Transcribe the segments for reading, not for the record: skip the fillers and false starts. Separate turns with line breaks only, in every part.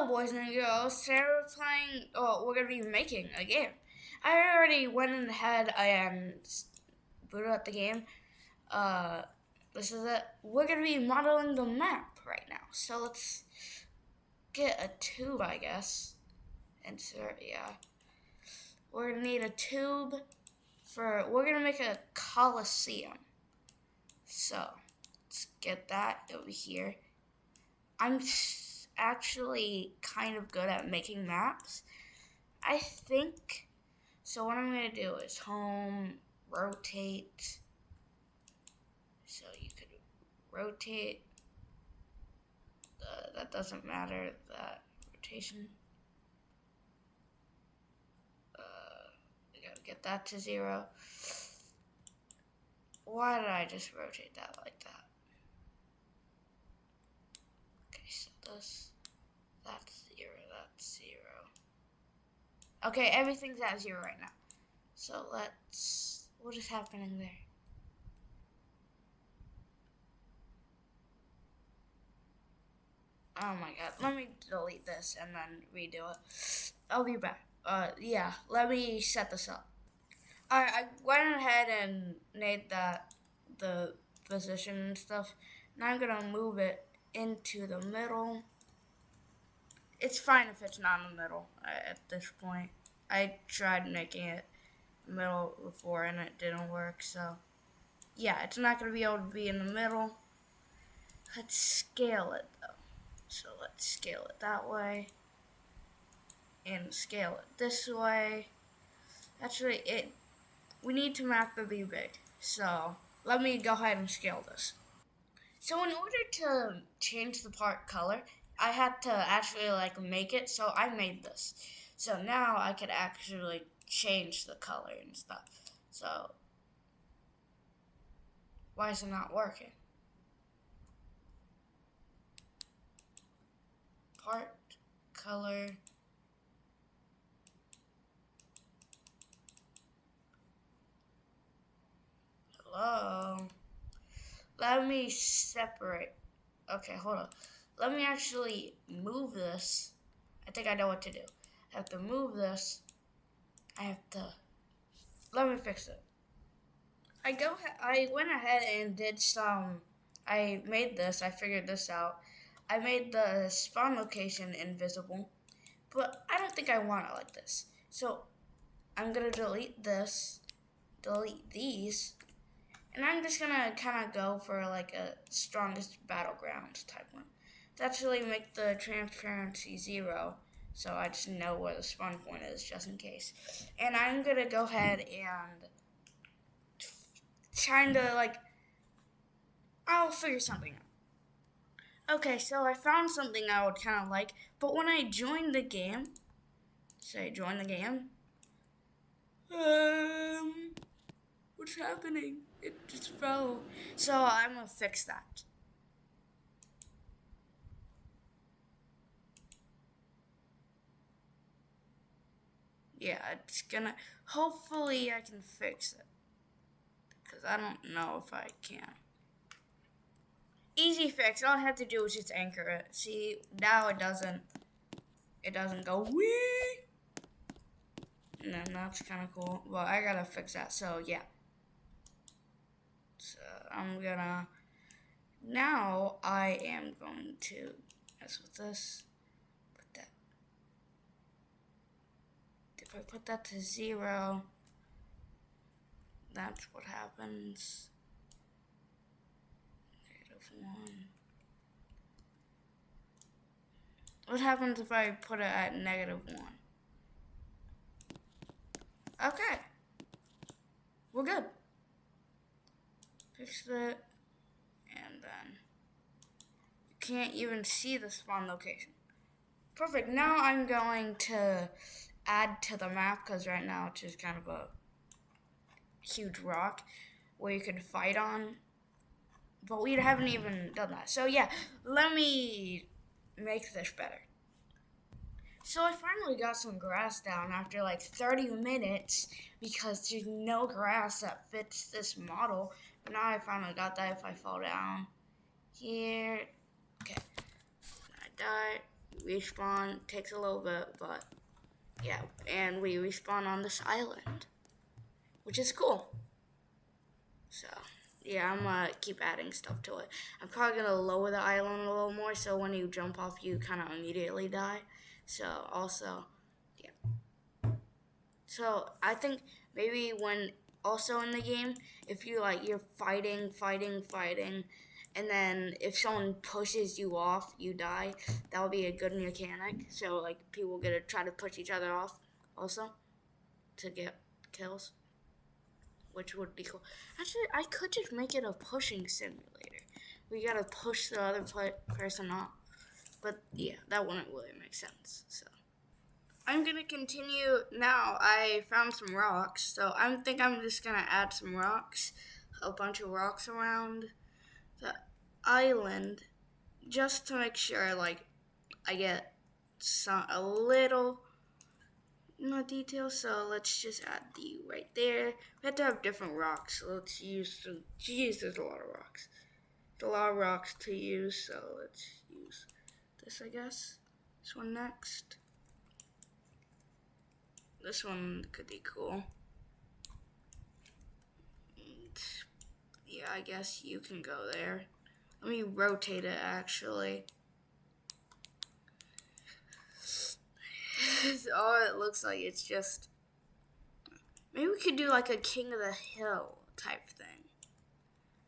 Hello, boys and girls. Today we're playing. Oh, we're gonna be making a game. I already went ahead and booted up the game. Uh, this is it. We're gonna be modeling the map right now. So let's get a tube, I guess. Insert, yeah. We're gonna need a tube for. We're gonna make a coliseum. So let's get that over here. I'm actually kind of good at making maps, I think. So what I'm going to do is home, rotate. So you could rotate. That doesn't matter, that rotation. I got to get that to 0. Why did I just rotate that like that? Okay, so that's 0, that's 0. Okay, everything's at 0 right now. So what is happening there? Oh my god, let me delete this and then redo it. I'll be back. Yeah, let me set this up. I went ahead and made the position and stuff. Now I'm gonna move it into the middle. It's fine if it's not in the middle at this point. I tried making it middle before and it didn't work, so yeah, it's not going to be able to be in the middle. Let's scale it though. So let's scale it that way and scale it this way. Actually, we need to map the view big, so let me go ahead and scale this. So in order to change the part color, I had to actually make it, so I made this. So now I could actually change the color and stuff. So why is it not working? Part color. Hello. Let me separate. Okay, hold on. Let me actually move this. I think I know what to do. I have to move this. Let me fix it. I went ahead and did some. I made this. I figured this out. I made the spawn location invisible, but I don't think I want it like this. So I'm gonna delete this, delete these, and I'm just gonna kind of go for like a strongest battlegrounds type one. To actually make the transparency 0, so I just know where the spawn point is just in case. And I'm gonna go ahead and kind of I'll figure something out. Okay, so I found something I would kind of like, but when I joined the game, say join the game, what's happening? It just fell. So I'm gonna fix that. Yeah, it's gonna, hopefully I can fix it, because I don't know if I can. Easy fix. All I have to do is just anchor it. See, now it doesn't go wee. And then that's kind of cool. Well, I gotta fix that. So yeah. So I'm gonna. Now I am going to mess with this. Put that. If I put that to 0, that's what happens. -1. What happens if I put it at -1? Okay. We're good. Fix it. And then you can't even see the spawn location. Perfect. Now I'm going to add to the map, because right now it's just kind of a huge rock where you could fight on. But we haven't even done that. So yeah, let me make this better. So I finally got some grass down after 30 minutes, because there's no grass that fits this model. But now I finally got that. If I fall down here, okay, I die, respawn. Takes a little bit, but yeah. And we respawn on this island, which is cool. So yeah, I'm gonna keep adding stuff to it. I'm probably gonna lower the island a little more, so when you jump off, you kind of immediately die. So also, yeah. So I think maybe when also in the game, if you like you're fighting, and then if someone pushes you off, you die. That would be a good mechanic. So like people gonna try to push each other off also to get kills, which would be cool. Actually, I could just make it a pushing simulator. We gotta push the other person off. But yeah, that wouldn't really make sense. So I'm gonna continue now. I found some rocks, so I think I'm just gonna add some rocks, a bunch of rocks around the island, just to make sure like I get a little more detail. So let's just add the right there. We have to have different rocks. So let's use some. Geez, there's a lot of rocks. There's a lot of rocks to use. So let's use this, I guess. This one next. This one could be cool. And yeah, I guess you can go there. Let me rotate it actually. Oh, it looks like it's just. Maybe we could do like a King of the Hill type thing.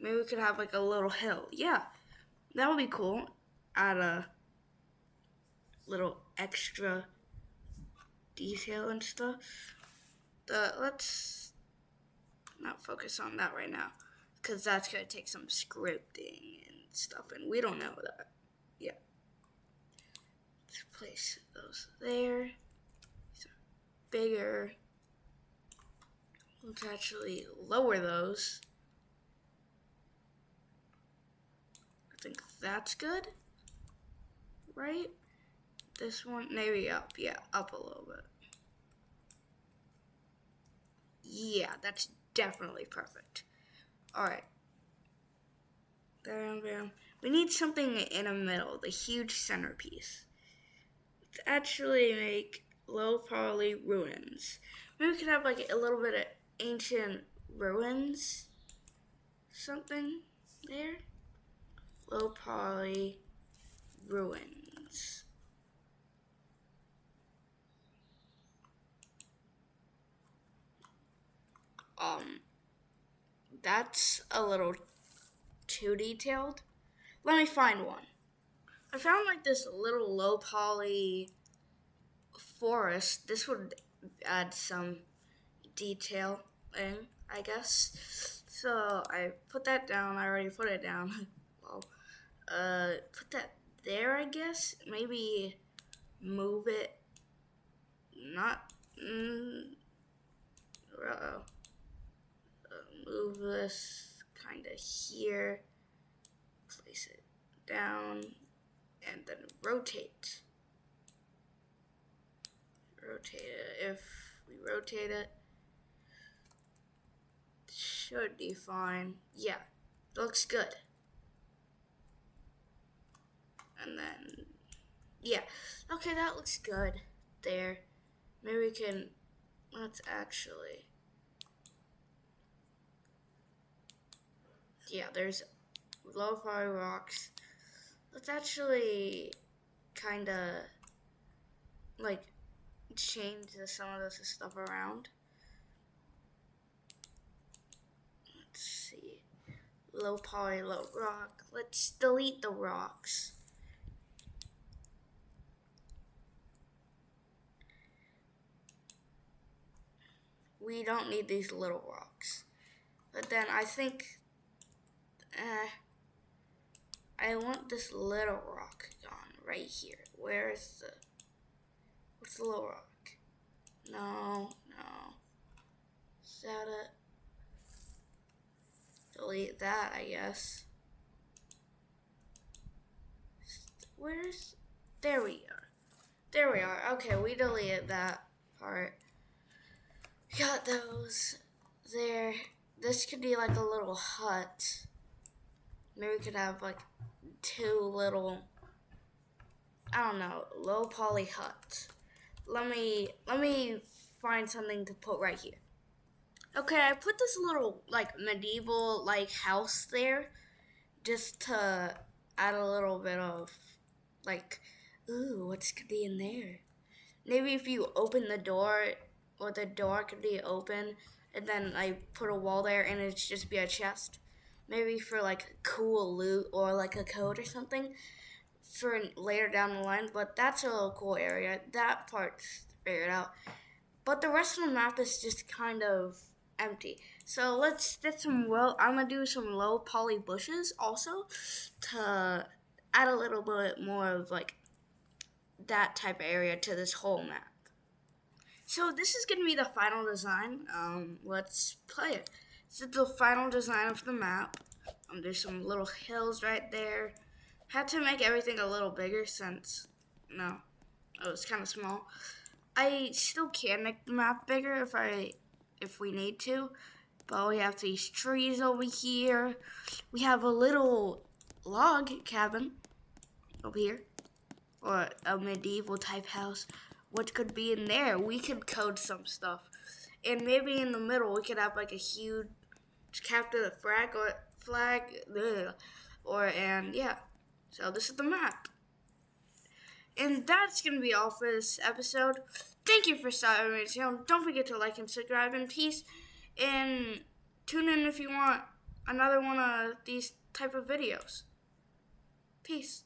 Maybe we could have like a little hill. Yeah, that would be cool. Add a little extra detail and stuff. Let's not focus on that right now, because that's going to take some scripting and stuff, and we don't know that yet. Let's place those there. These are bigger. Let's actually lower those. I think that's good, right? This one, maybe up. Yeah, up a little bit. Yeah, that's definitely perfect. Alright. Bam. We need something in the middle, the huge centerpiece. Let's actually make low poly ruins. Maybe we could have like a little bit of ancient ruins. Something there. Low poly ruins. That's a little too detailed. Let me find one. I found like this little low poly forest. This would add some detail in, I guess. So I put that down. I already put it down. Well, put that there, I guess. Maybe move it. Not. Move this kind of here. Place it down. And then rotate. Rotate it. If we rotate it, should be fine. Yeah, looks good. And then, yeah. Okay, that looks good there. Maybe we can, let's actually, yeah, there's lo-fi rocks. Let's actually kind of like change some of this stuff around. Let's see. Low poly, low rock. Let's delete the rocks. We don't need these little rocks. But then I think I want this little rock gone right here. What's the little rock? No. Is that it? Delete that, I guess. There we are. Okay, we deleted that part. Got those there. This could be like a little hut. Maybe we could have like two little I don't know, low poly hut. Let me find something to put right here. Okay, I put this little like medieval like house there just to add a little bit of like, ooh, what's could be in there? Maybe if you open the door, or the door could be open, and then I put a wall there, and it's just be a chest. Maybe for like cool loot or like a code or something for later down the line. But that's a little cool area. That part's figured out. But the rest of the map is just kind of empty. So let's get some low. I'm gonna do some low poly bushes also to add a little bit more of like that type of area to this whole map. So this is gonna be the final design. Let's play it. This is the final design of the map. There's some little hills right there. Had to make everything a little bigger since it was kind of small. I still can make the map bigger if we need to, but we have these trees over here. We have a little log cabin over here, or a medieval type house. What could be in there? We could code some stuff, and maybe in the middle we could have like a huge capture the flag, and yeah. So this is the map. And that's going to be all for this episode. Thank you for stopping by the channel. Don't forget to like and subscribe, and peace. And tune in if you want another one of these type of videos. Peace.